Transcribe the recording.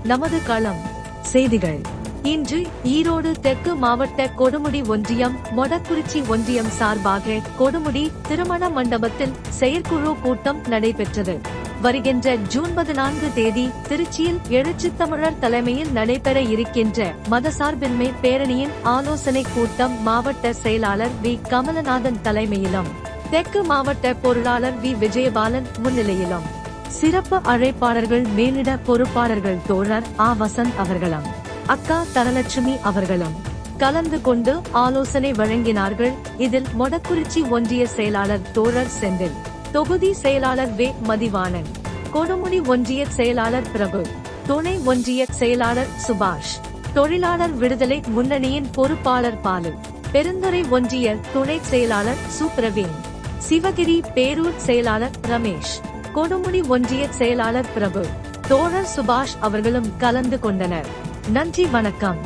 நமது களம் செய்திகள். இன்று ஈரோடு தெற்கு மாவட்ட கொடுமுடி ஒன்றியம் மொடக்குறிச்சி ஒன்றியம் சார்பாக கொடுமுடி திருமண மண்டபத்தில் செயற்குழு கூட்டம் நடைபெற்றது. வருகின்ற ஜூன் 14 தேதி திருச்சியில் எழுச்சித்தமிழர் தலைமையில் நடைபெற இருக்கின்ற மதசார்பின்மை பேரணியின் ஆலோசனை கூட்டம் மாவட்ட செயலாளர் வி கமலநாதன் தலைமையிலும் தெற்கு மாவட்ட பொருளாளர் வி விஜயபாலன் முன்னிலையிலும் சிறப்பு அழைப்பாளர்கள் மேலிட பொறுப்பாளர்கள் தோழர் ஆ வசந்த் அவர்களும் அக்கா தனலட்சுமி அவர்களும் கலந்து கொண்டு ஆலோசனை வழங்கினார்கள். இதில் மொடக்குறிச்சி ஒன்றிய செயலாளர் தோழர் செந்தில், தொகுதி செயலாளர் வே மதிவாணன், கொடுமுடி ஒன்றிய செயலாளர் பிரபு, துணை ஒன்றிய செயலாளர் சுபாஷ், தொழிலாளர் விடுதலை முன்னணியின் பொறுப்பாளர் பாலு, பெருந்துறை ஒன்றிய துணை செயலாளர் சுப்ரவீன், சிவகிரி பேரூர் செயலாளர் ரமேஷ், கொடுமுடி ஒன்றிய செயலாளர் பிரபு, தோழர் சுபாஷ் அவர்களும் கலந்து கொண்டனர். நன்றி, வணக்கம்.